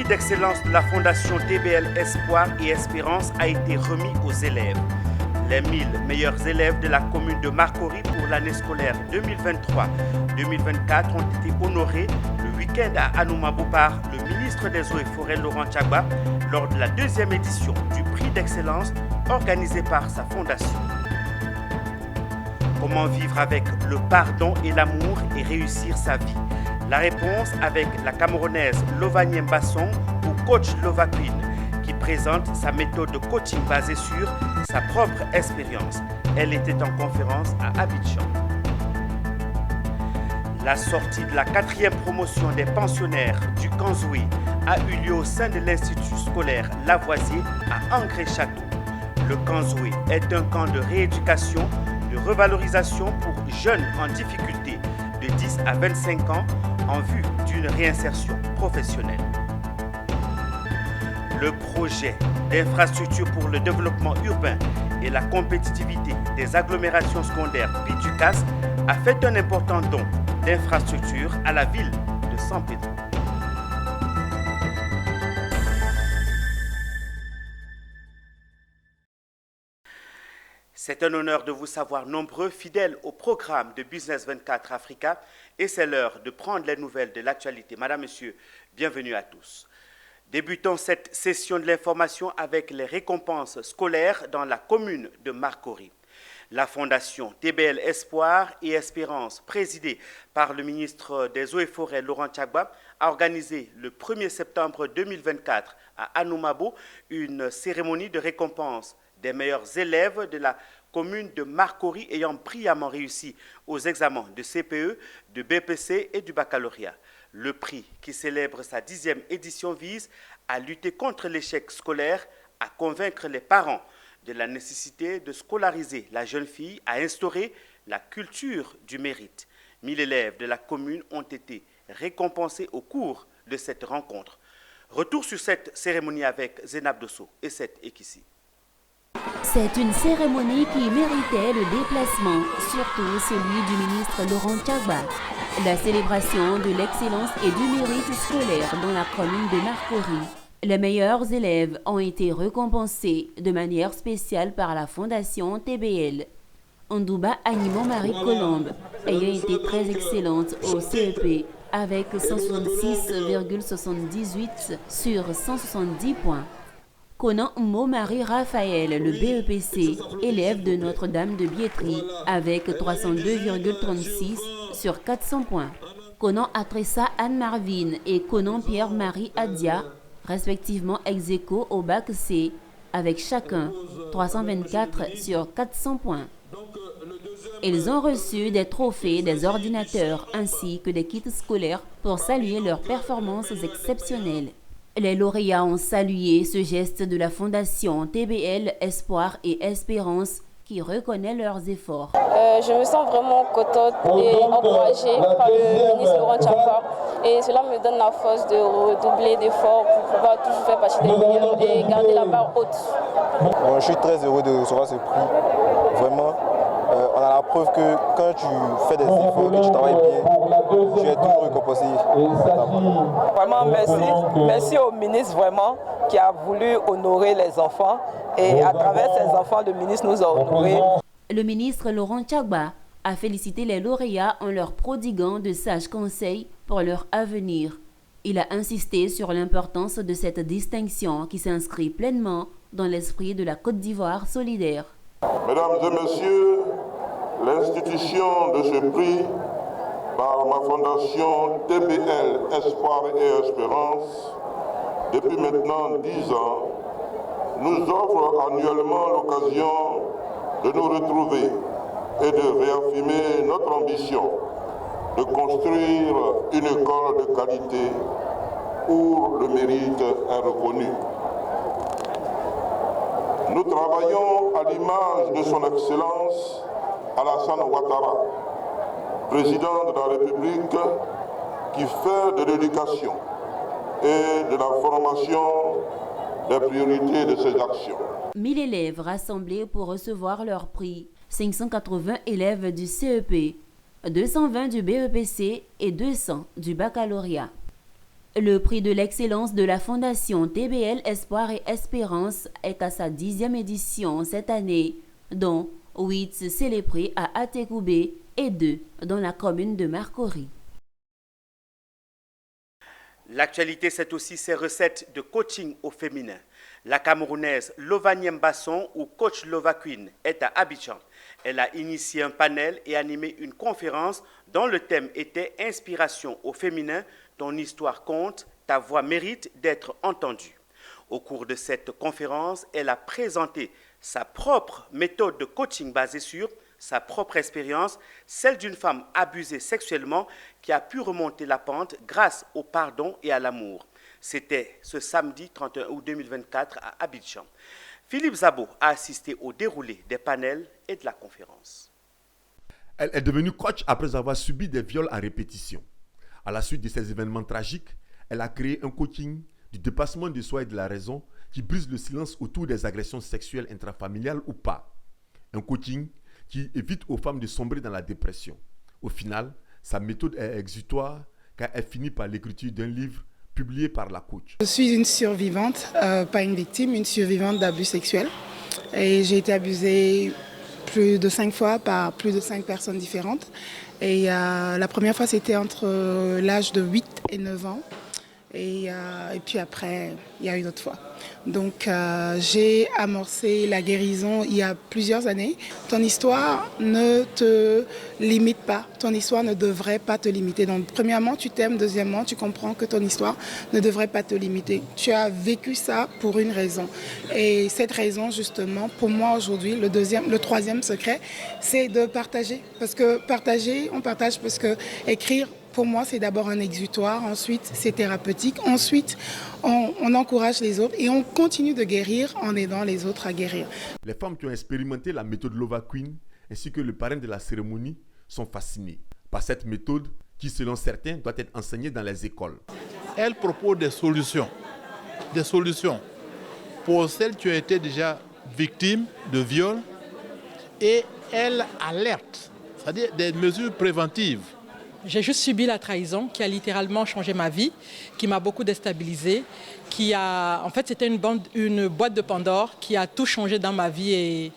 d'excellence de la Fondation TBL Espoir et Espérance a été remis aux élèves. Les 1000 meilleurs élèves de la commune de Marcory pour l'année scolaire 2023-2024 ont été honorés le week-end à Anoumabou par le ministre des Eaux et Forêts Laurent Tchagba lors de la deuxième édition du prix d'excellence organisé par sa fondation. Comment vivre avec le pardon et l'amour et réussir sa vie? La réponse avec la Camerounaise Lovanie Mbasson ou coach Lova Queen qui présente sa méthode de coaching basée sur sa propre expérience. Elle était en conférence à Abidjan. La sortie de la 4e promotion des pensionnaires du Kanzoué a eu lieu au sein de l'Institut scolaire Lavoisier à Angré-Château. Le Kanzoué est un camp de rééducation, de revalorisation pour jeunes en difficulté de 10 à 25 ans en vue d'une réinsertion professionnelle. Le projet d'infrastructure pour le développement urbain et la compétitivité des agglomérations secondaires PITUCAS a fait un important don d'infrastructures à la ville de San Pedro. C'est un honneur de vous savoir nombreux, fidèles au programme de Business 24 Africa et c'est l'heure de prendre les nouvelles de l'actualité. Madame, Monsieur, bienvenue à tous. Débutons cette session de l'information avec les récompenses scolaires dans la commune de Marcory. La fondation TBL Espoir et Espérance, présidée par le ministre des Eaux et Forêts Laurent Tchagba, a organisé le 1er septembre 2024 à Anoumabou une cérémonie de récompense des meilleurs élèves de la commune de Marcory ayant brillamment réussi aux examens de CPE, de BPC et du baccalauréat. Le prix, qui célèbre sa 10e édition, vise à lutter contre l'échec scolaire, à convaincre les parents de la nécessité de scolariser la jeune fille, à instaurer la culture du mérite. 1000 élèves de la commune ont été récompensés au cours de cette rencontre. Retour sur cette cérémonie avec Zénab Dosso et Seth Ekissi. C'est une cérémonie qui méritait le déplacement, surtout celui du ministre Laurent Tchagba. La célébration de l'excellence et du mérite scolaire dans la commune de Marcory. Les meilleurs élèves ont été récompensés de manière spéciale par la Fondation TBL. Ondouba Animon Marie-Colombe ayant été très excellente au CEP avec 166,78 sur 170 points. Conan Mo Marie-Raphaël, le BEPC, élève de Notre-Dame de Biétry, avec 302,36 sur 400 points. Conan Atressa Anne-Marvine et Conan Pierre-Marie Adia, respectivement ex-aequo au bac C, avec chacun 324 sur 400 points. Ils ont reçu des trophées, des ordinateurs ainsi que des kits scolaires pour saluer leurs performances exceptionnelles. Les lauréats ont salué ce geste de la Fondation TBL Espoir et Espérance qui reconnaît leurs efforts. Je me sens vraiment contente et encouragée par le ministre Laurent Tchagba et cela me donne la force de redoubler d'efforts pour pouvoir toujours faire partie des meilleurs et garder la barre haute. Je suis très heureux de recevoir ce prix. Vraiment, on a la preuve que quand tu fais des efforts et tu travailles bien, tu es toujours récompensé. Vraiment merci au ministre vraiment qui a voulu honorer les enfants et à travers ces enfants, le ministre nous a honorés. Le ministre Laurent Tchagba a félicité les lauréats en leur prodiguant de sages conseils pour leur avenir. Il a insisté sur l'importance de cette distinction qui s'inscrit pleinement dans l'esprit de la Côte d'Ivoire solidaire. Mesdames et messieurs, l'institution de ce prix par ma fondation TBL Espoir et Espérance, depuis maintenant 10 ans, nous offre annuellement l'occasion de nous retrouver et de réaffirmer notre ambition de construire une école de qualité où le mérite est reconnu. Nous travaillons à l'image de son Excellence Alassane Ouattara, président de la République, qui fait de l'éducation et de la formation des priorités de ses actions. 1000 élèves rassemblés pour recevoir leur prix, 580 élèves du CEP, 220 du BEPC et 200 du baccalauréat. Le prix de l'excellence de la Fondation TBL Espoir et Espérance est à sa 10e édition cette année, dont 8 célébrés à Atekoubé et 2 dans la commune de Marcory. L'actualité, c'est aussi ses recettes de coaching au féminin. La Camerounaise Lovanième Basson, ou coach Lova Queen, est à Abidjan. Elle a initié un panel et animé une conférence dont le thème était « Inspiration au féminin, ton histoire compte, ta voix mérite d'être entendue ». Au cours de cette conférence, elle a présenté sa propre méthode de coaching basée sur sa propre expérience, celle d'une femme abusée sexuellement qui a pu remonter la pente grâce au pardon et à l'amour. C'était ce samedi 31 août 2024 à Abidjan. Philippe Zabo a assisté au déroulé des panels et de la conférence. Elle est devenue coach après avoir subi des viols à répétition. À la suite de ces événements tragiques, elle a créé un coaching du dépassement de soi et de la raison qui brise le silence autour des agressions sexuelles intrafamiliales ou pas. Un coaching qui évite aux femmes de sombrer dans la dépression. Au final, sa méthode est exutoire car elle finit par l'écriture d'un livre publié par la coach. Je suis une survivante, pas une victime, une survivante d'abus sexuels. Et j'ai été abusée plus de 5 fois par plus de 5 personnes différentes. Et la première fois, c'était entre l'âge de 8 et 9 ans. Et puis après, il y a une autre fois. Donc j'ai amorcé la guérison il y a plusieurs années. Ton histoire ne te limite pas. Ton histoire ne devrait pas te limiter. Donc premièrement, tu t'aimes. Deuxièmement, tu comprends que ton histoire ne devrait pas te limiter. Tu as vécu ça pour une raison. Et cette raison, justement, pour moi aujourd'hui, le troisième secret, c'est de partager. Parce que partager, on partage parce que écrire, pour moi, c'est d'abord un exutoire, ensuite c'est thérapeutique, ensuite on encourage les autres et on continue de guérir en aidant les autres à guérir. Les femmes qui ont expérimenté la méthode Lova Queen ainsi que le parrain de la cérémonie sont fascinées par cette méthode qui, selon certains, doit être enseignée dans les écoles. Elle propose des solutions pour celles qui ont été déjà victimes de viol et elle alerte, c'est-à-dire des mesures préventives. J'ai juste subi la trahison qui a littéralement changé ma vie, qui m'a beaucoup déstabilisée, en fait c'était une boîte de Pandore qui a tout changé dans ma vie et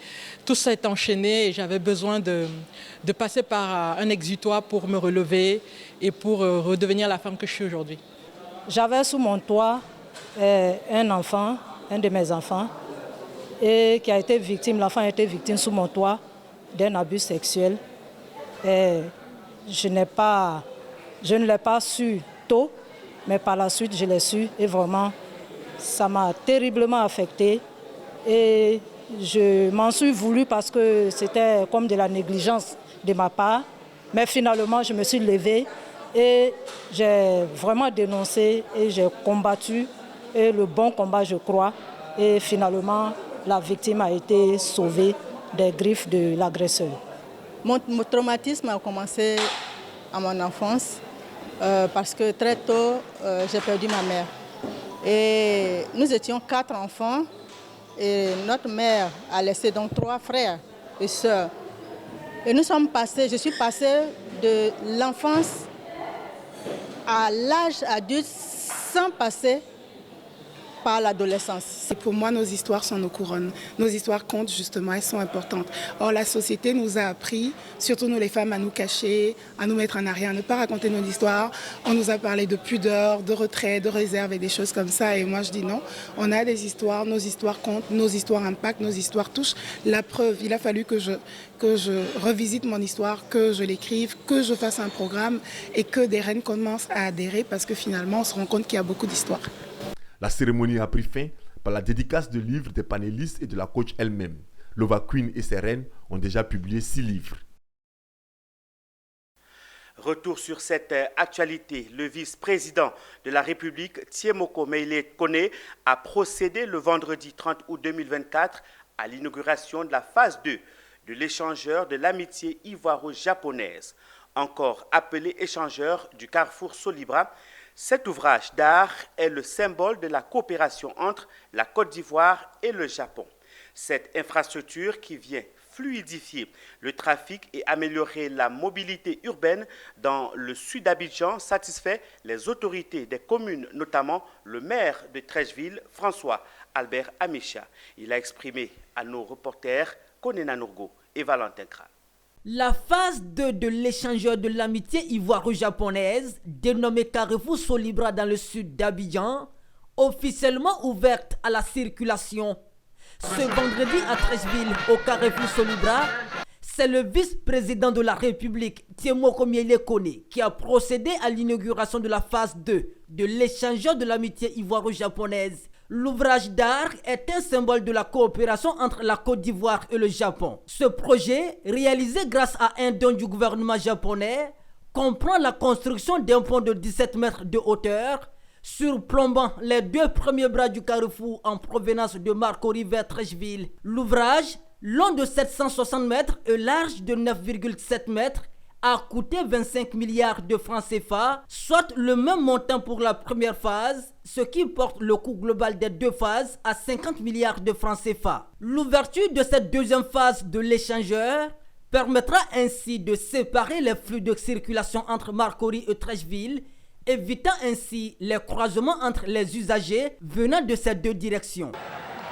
tout s'est enchaîné et j'avais besoin de passer par un exutoire pour me relever et pour redevenir la femme que je suis aujourd'hui. J'avais sous mon toit un enfant, un de mes enfants, et qui a été victime, l'enfant a été victime sous mon toit d'un abus sexuel. Et je ne l'ai pas su tôt, mais par la suite, je l'ai su et vraiment, ça m'a terriblement affectée. Et je m'en suis voulu parce que c'était comme de la négligence de ma part. Mais finalement, je me suis levée et j'ai vraiment dénoncé et j'ai combattu. Et le bon combat, je crois. Et finalement, la victime a été sauvée des griffes de l'agresseur. Mon traumatisme a commencé à mon enfance parce que très tôt, j'ai perdu ma mère. Et nous étions 4 enfants et notre mère a laissé donc 3 frères et sœurs. Et je suis passée de l'enfance à l'âge adulte sans passer par l'adolescence. Pour moi, nos histoires sont nos couronnes. Nos histoires comptent justement, elles sont importantes. Or, la société nous a appris, surtout nous les femmes, à nous cacher, à nous mettre en arrière, à ne pas raconter nos histoires. On nous a parlé de pudeur, de retrait, de réserve et des choses comme ça. Et moi, je dis non. On a des histoires, nos histoires comptent, nos histoires impactent, nos histoires touchent. La preuve, il a fallu que je revisite mon histoire, que je l'écrive, que je fasse un programme et que des reines commencent à adhérer parce que finalement, on se rend compte qu'il y a beaucoup d'histoires. La cérémonie a pris fin par la dédicace de livres des panélistes et de la coach elle-même. Lova Queen et ses reines ont déjà publié 6 livres. Retour sur cette actualité. Le vice-président de la République, Thiemoko Meïle Kone, a procédé le vendredi 30 août 2024 à l'inauguration de la phase 2 de l'échangeur de l'amitié ivoiro-japonaise, encore appelé échangeur du Carrefour Solibra. Cet ouvrage d'art est le symbole de la coopération entre la Côte d'Ivoire et le Japon. Cette infrastructure qui vient fluidifier le trafic et améliorer la mobilité urbaine dans le sud d'Abidjan satisfait les autorités des communes, notamment le maire de Treichville, François Albert Amicha. Il a exprimé à nos reporters Konena Nourgo et Valentin Kral. La phase 2 de l'échangeur de l'amitié ivoiro-japonaise, dénommée Carrefour Solibra dans le sud d'Abidjan, officiellement ouverte à la circulation. Ce vendredi à Treichville, au Carrefour Solibra, c'est le vice-président de la République, Tiemoko Miele-Kone, qui a procédé à l'inauguration de la phase 2 de l'échangeur de l'amitié ivoiro-japonaise. L'ouvrage d'art est un symbole de la coopération entre la Côte d'Ivoire et le Japon. Ce projet, réalisé grâce à un don du gouvernement japonais, comprend la construction d'un pont de 17 mètres de hauteur, surplombant les 2 premiers bras du carrefour en provenance de Marcory vers Treichville. L'ouvrage, long de 760 mètres et large de 9,7 mètres, a coûté 25 milliards de francs CFA, soit le même montant pour la première phase, ce qui porte le coût global des 2 phases à 50 milliards de francs CFA. L'ouverture de cette deuxième phase de l'échangeur permettra ainsi de séparer les flux de circulation entre Marcory et Treichville, évitant ainsi les croisements entre les usagers venant de ces 2 directions.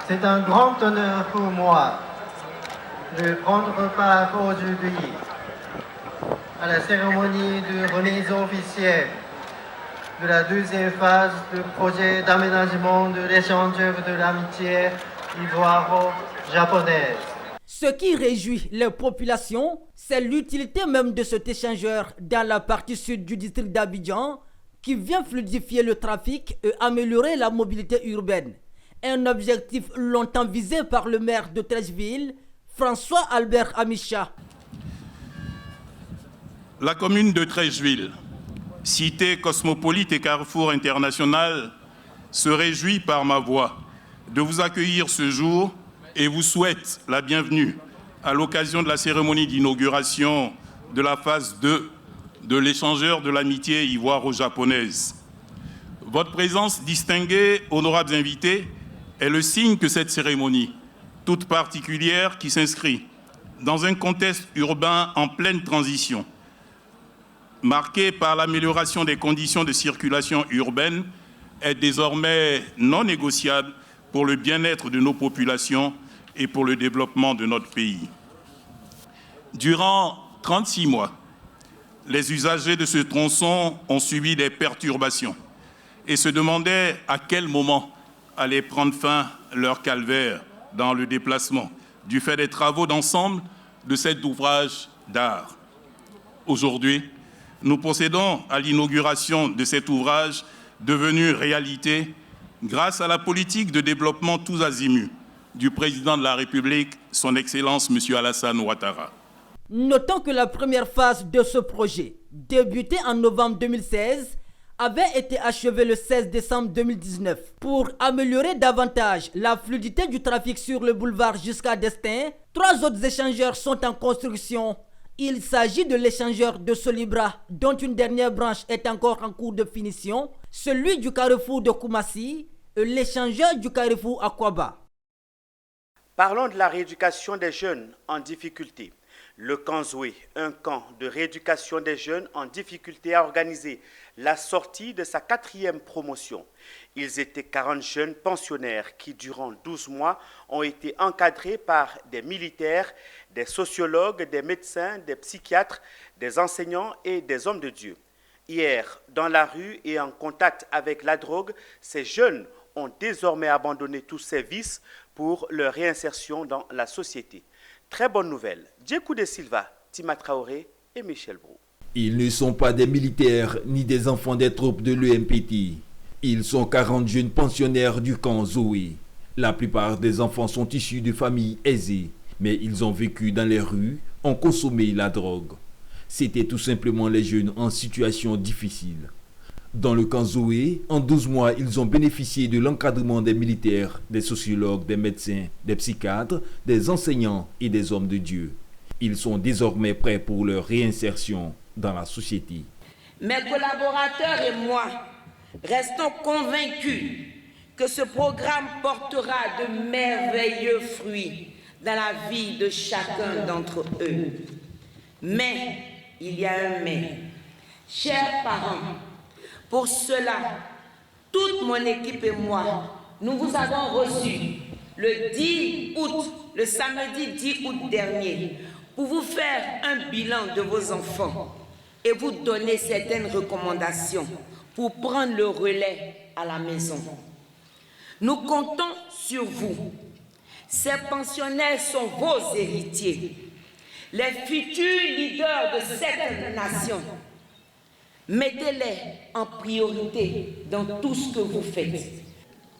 C'est un grand honneur pour moi de prendre part aujourd'hui à la cérémonie de remise officielle de la deuxième phase du projet d'aménagement de l'échangeur de l'amitié ivoiro-japonaise. Ce qui réjouit les populations, c'est l'utilité même de cet échangeur dans la partie sud du district d'Abidjan, qui vient fluidifier le trafic et améliorer la mobilité urbaine. Un objectif longtemps visé par le maire de Treichville, François Albert Amicha. La commune de Treichville, cité cosmopolite et carrefour international, se réjouit par ma voix de vous accueillir ce jour et vous souhaite la bienvenue à l'occasion de la cérémonie d'inauguration de la phase 2 de l'échangeur de l'amitié ivoiro-japonaise. Votre présence distinguée, honorables invités, est le signe que cette cérémonie, toute particulière qui s'inscrit dans un contexte urbain en pleine transition, marqué par l'amélioration des conditions de circulation urbaine, est désormais non négociable pour le bien-être de nos populations et pour le développement de notre pays. Durant 36 mois, les usagers de ce tronçon ont subi des perturbations et se demandaient à quel moment allait prendre fin leur calvaire dans le déplacement du fait des travaux d'ensemble de cet ouvrage d'art. Aujourd'hui, nous procédons à l'inauguration de cet ouvrage devenu réalité grâce à la politique de développement tous azimuts du président de la République, son Excellence M. Alassane Ouattara. Notons que la première phase de ce projet, débutée en novembre 2016, avait été achevée le 16 décembre 2019. Pour améliorer davantage la fluidité du trafic sur le boulevard jusqu'à Destin, 3 autres échangeurs sont en construction. Il s'agit de l'échangeur de Solibra, dont une dernière branche est encore en cours de finition, celui du carrefour de Koumassi et l'échangeur du carrefour Akwaba. Parlons de la rééducation des jeunes en difficulté. Le camp Zoé, un camp de rééducation des jeunes en difficulté, a organisé la sortie de sa 4e promotion. Ils étaient 40 jeunes pensionnaires qui, durant 12 mois, ont été encadrés par des militaires, des sociologues, des médecins, des psychiatres, des enseignants et des hommes de Dieu. Hier, dans la rue et en contact avec la drogue, ces jeunes ont désormais abandonné tous ces vices pour leur réinsertion dans la société. Très bonne nouvelle. Djekou de Silva, Tima Traoré et Michel Brou. Ils ne sont pas des militaires ni des enfants des troupes de l'EMPT. Ils sont 40 jeunes pensionnaires du camp Zoé. La plupart des enfants sont issus de familles aisées, mais ils ont vécu dans les rues, ont consommé la drogue. C'étaient tout simplement les jeunes en situation difficile. Dans le camp Zoé, en 12 mois, ils ont bénéficié de l'encadrement des militaires, des sociologues, des médecins, des psychiatres, des enseignants et des hommes de Dieu. Ils sont désormais prêts pour leur réinsertion dans la société. Mes collaborateurs et moi restons convaincus que ce programme portera de merveilleux fruits dans la vie de chacun d'entre eux. Mais, il y a un mais. Chers parents, pour cela, toute mon équipe et moi, nous vous avons reçu le 10 août, le samedi 10 août dernier, pour vous faire un bilan de vos enfants et vous donner certaines recommandations pour prendre le relais à la maison. Nous comptons sur vous. Ces pensionnaires sont vos héritiers, les futurs leaders de cette nation. Mettez-les en priorité dans tout ce que vous faites.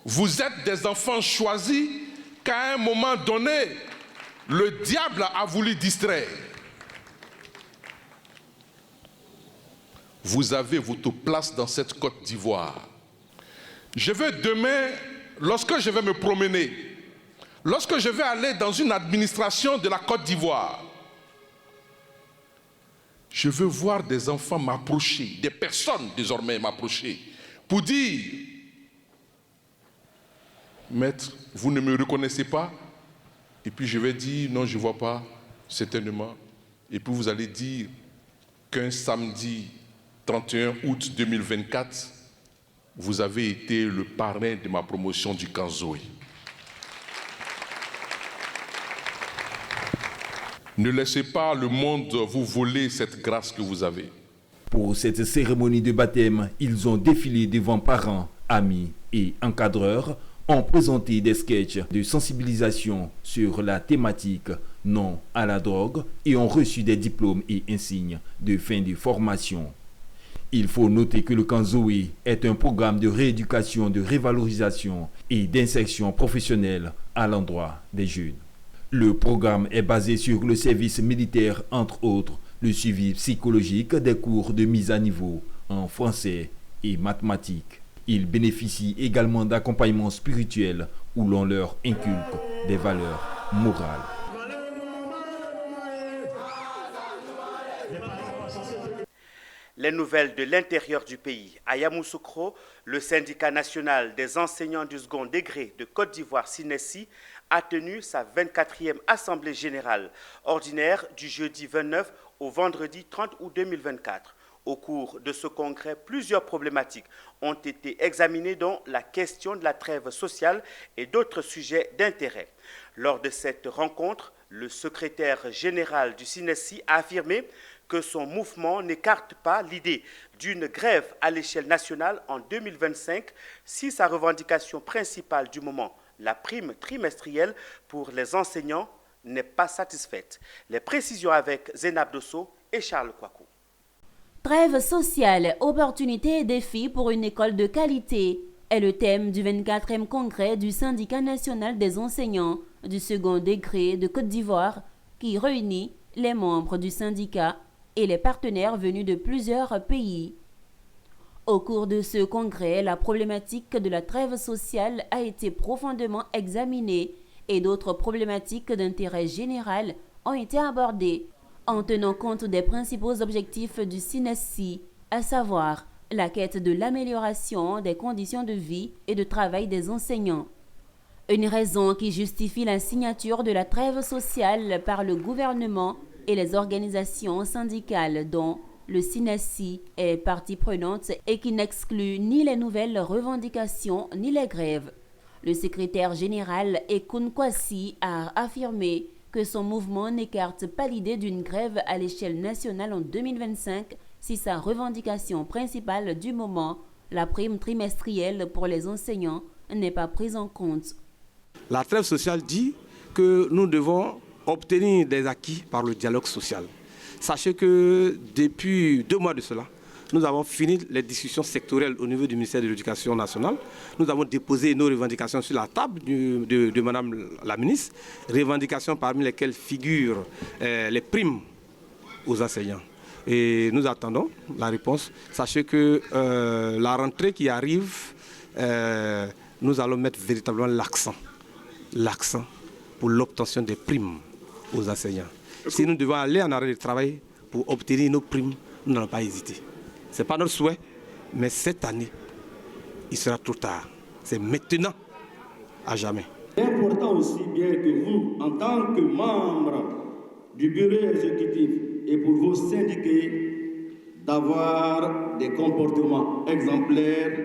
Vous êtes des enfants choisis qu'à un moment donné, le diable a voulu distraire. Vous avez votre place dans cette Côte d'Ivoire. Je veux demain, lorsque je vais me promener, lorsque je vais aller dans une administration de la Côte d'Ivoire, je veux voir des enfants m'approcher, des personnes désormais m'approcher, pour dire, maître, vous ne me reconnaissez pas? Et puis je vais dire, non, je ne vois pas, certainement. Et puis vous allez dire qu'un samedi 31 août 2024, vous avez été le parrain de ma promotion du camp Zoé. Ne laissez pas le monde vous voler cette grâce que vous avez. Pour cette cérémonie de baptême, ils ont défilé devant parents, amis et encadreurs, ont présenté des sketchs de sensibilisation sur la thématique non à la drogue et ont reçu des diplômes et insignes de fin de formation. Il faut noter que le camp Zoé est un programme de rééducation, de révalorisation et d'insertion professionnelle à l'endroit des jeunes. Le programme est basé sur le service militaire, entre autres, le suivi psychologique des cours de mise à niveau en français et mathématiques. Ils bénéficient également d'accompagnement spirituel où l'on leur inculque des valeurs morales. Les nouvelles de l'intérieur du pays. À Yamoussoukro, le syndicat national des enseignants du second degré de Côte d'Ivoire, SYNESI, a tenu sa 24e Assemblée générale ordinaire du jeudi 29 au vendredi 30 août 2024. Au cours de ce congrès, plusieurs problématiques ont été examinées, dont la question de la trêve sociale et d'autres sujets d'intérêt. Lors de cette rencontre, le secrétaire général du SYNESI a affirmé que son mouvement n'écarte pas l'idée d'une grève à l'échelle nationale en 2025 si sa revendication principale du moment, la prime trimestrielle pour les enseignants, n'est pas satisfaite. Les précisions avec Zénab Dosso et Charles Kouakou. Trêve sociale, opportunités et défis pour une école de qualité est le thème du 24e congrès du syndicat national des enseignants du second degré de Côte d'Ivoire qui réunit les membres du syndicat et les partenaires venus de plusieurs pays. Au cours de ce congrès, la problématique de la trêve sociale a été profondément examinée et d'autres problématiques d'intérêt général ont été abordées en tenant compte des principaux objectifs du SYNESI, à savoir la quête de l'amélioration des conditions de vie et de travail des enseignants. Une raison qui justifie la signature de la trêve sociale par le gouvernement et les organisations syndicales dont le SYNESI est partie prenante et qui n'exclut ni les nouvelles revendications ni les grèves. Le secrétaire général Ekoun Kwasi a affirmé que son mouvement n'écarte pas l'idée d'une grève à l'échelle nationale en 2025 si sa revendication principale du moment, la prime trimestrielle pour les enseignants, n'est pas prise en compte. La trêve sociale dit que nous devons obtenir des acquis par le dialogue social. Sachez que depuis 2 mois de cela, nous avons fini les discussions sectorielles au niveau du ministère de l'Éducation nationale. Nous avons déposé nos revendications sur la table de Madame la ministre, revendications parmi lesquelles figurent les primes aux enseignants. Et nous attendons la réponse. Sachez que la rentrée qui arrive, nous allons mettre véritablement l'accent pour l'obtention des primes aux enseignants. Si nous devons aller en arrêt de travail pour obtenir nos primes, nous n'allons pas hésiter. Ce n'est pas notre souhait, mais cette année, il sera trop tard. c'est maintenant, à jamais. C'est important aussi bien que vous, en tant que membre du bureau exécutif et pour vos syndiqués, d'avoir des comportements exemplaires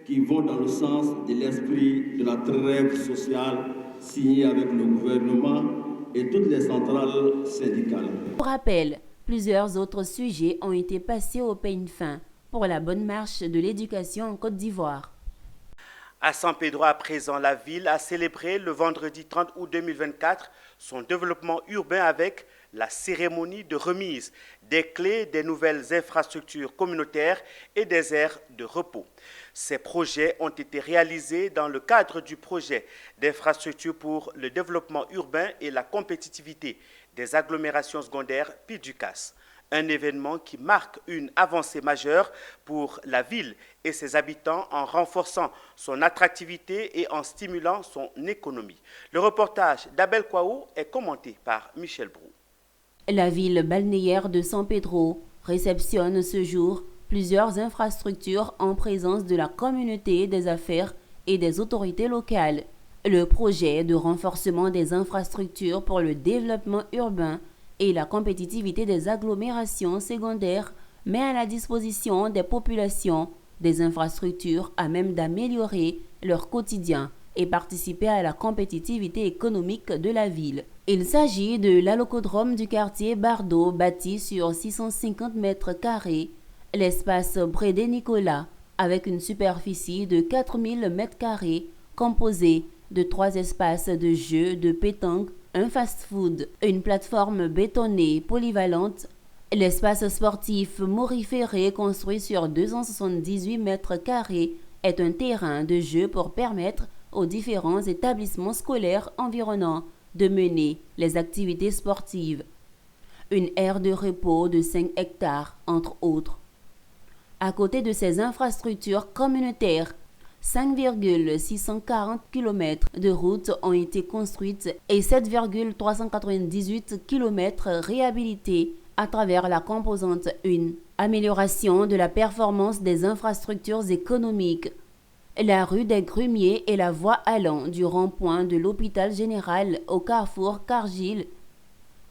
qui vont dans le sens de l'esprit de la trêve sociale signée avec le gouvernement et toutes les centrales syndicales. Pour rappel, plusieurs autres sujets ont été passés au peigne fin pour la bonne marche de l'éducation en Côte d'Ivoire. À San Pedro, à présent, la ville a célébré le vendredi 30 août 2024 son développement urbain avec la cérémonie de remise des clés des nouvelles infrastructures communautaires et des aires de repos. Ces projets ont été réalisés dans le cadre du projet d'infrastructure pour le développement urbain et la compétitivité des agglomérations secondaires PIDUCAS. Un événement qui marque une avancée majeure pour la ville et ses habitants en renforçant son attractivité et en stimulant son économie. Le reportage d'Abel Kwaou est commenté par Michel Brou. La ville balnéaire de San Pedro réceptionne ce jour plusieurs infrastructures en présence de la communauté des affaires et des autorités locales. Le projet de renforcement des infrastructures pour le développement urbain et la compétitivité des agglomérations secondaires met à la disposition des populations des infrastructures à même d'améliorer leur quotidien et participer à la compétitivité économique de la ville. Il s'agit de l'allocodrome du quartier Bardo, bâti sur 650 mètres carrés, l'espace Brédé Nicolas, avec une superficie de 4000 mètres carrés, composé de 3 espaces de jeux de pétanque, un fast-food, une plateforme bétonnée polyvalente, l'espace sportif Moriféré construit sur 278 mètres carrés est un terrain de jeu pour permettre aux différents établissements scolaires environnants de mener les activités sportives. Une aire de repos de 5 hectares, entre autres. À côté de ces infrastructures communautaires, 5,640 km de routes ont été construites et 7,398 km réhabilités à travers la composante 1. Amélioration de la performance des infrastructures économiques. La rue des Grumiers et la voie allant du rond-point de l'hôpital général au carrefour Cargill.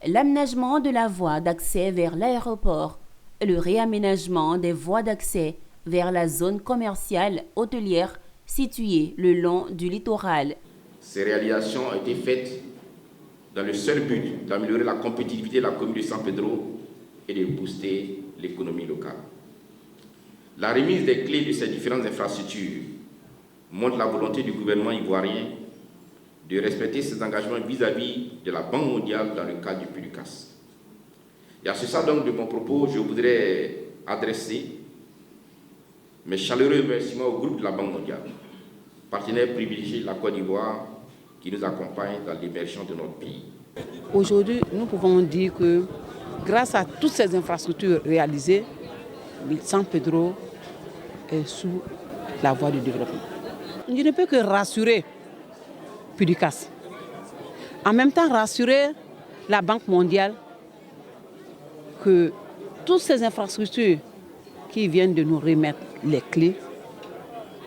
L'aménagement de la voie d'accès vers l'aéroport. Le réaménagement des voies d'accès vers la zone commerciale hôtelière située le long du littoral. Ces réalisations ont été faites dans le seul but d'améliorer la compétitivité de la commune de San Pedro et de booster l'économie locale. La remise des clés de ces différentes infrastructures montre la volonté du gouvernement ivoirien de respecter ses engagements vis-à-vis de la Banque mondiale dans le cadre du PIDUCAS. Et à ce stade donc de mon propos, je voudrais adresser mes chaleureux remerciements au groupe de la Banque mondiale, partenaire privilégié de la Côte d'Ivoire qui nous accompagne dans l'émergence de notre pays. Aujourd'hui, nous pouvons dire que grâce à toutes ces infrastructures réalisées, San Pedro est sous la voie du développement. Je ne peux que rassurer PIDUCAS. En même temps, rassurer la Banque mondiale que toutes ces infrastructures qui viennent de nous remettre les clés,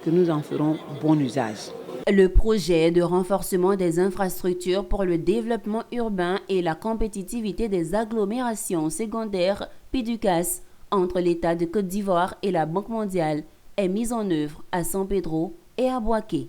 que nous en ferons bon usage. Le projet de renforcement des infrastructures pour le développement urbain et la compétitivité des agglomérations secondaires PIDUCAS entre l'État de Côte d'Ivoire et la Banque mondiale est mis en œuvre à San Pedro et à Boaké.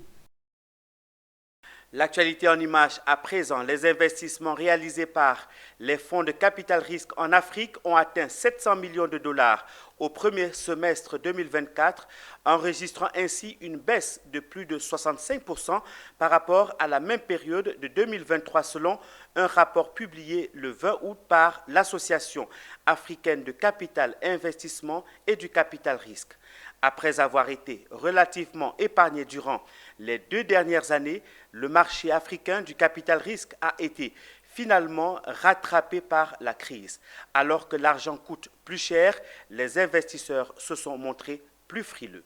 L'actualité en images à présent, les investissements réalisés par les fonds de capital risque en Afrique ont atteint 700 millions de dollars au premier semestre 2024, enregistrant ainsi une baisse de plus de 65% par rapport à la même période de 2023 selon un rapport publié le 20 août par l'Association africaine de capital investissement et du capital risque. Après avoir été relativement épargné durant les 2 dernières années, le marché africain du capital risque a été finalement rattrapé par la crise. Alors que l'argent coûte plus cher, les investisseurs se sont montrés plus frileux.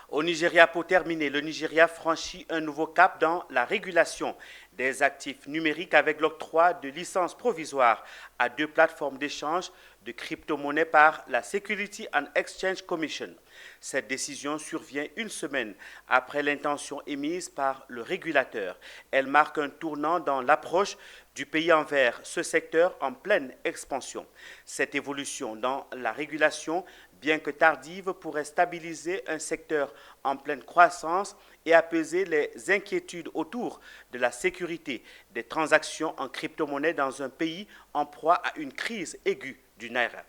Au Nigeria, pour terminer, le Nigeria franchit un nouveau cap dans la régulation des actifs numériques avec l'octroi de licences provisoires à 2 plateformes d'échange de crypto-monnaies par la Security and Exchange Commission. Cette décision survient une semaine après l'intention émise par le régulateur. Elle marque un tournant dans l'approche du pays envers ce secteur en pleine expansion. Cette évolution dans la régulation, bien que tardive, pourrait stabiliser un secteur en pleine croissance et apaiser les inquiétudes autour de la sécurité des transactions en crypto-monnaie dans un pays en proie à une crise aiguë du Naira.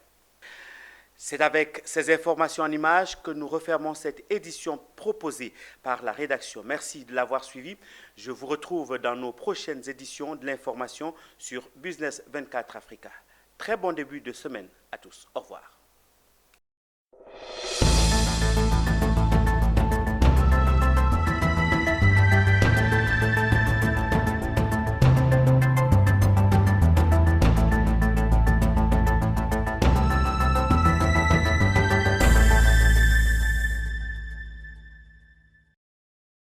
C'est avec ces informations en images que nous refermons cette édition proposée par la rédaction. Merci de l'avoir suivi. Je vous retrouve dans nos prochaines éditions de l'information sur Business 24 Africa. Très bon début de semaine à tous. Au revoir.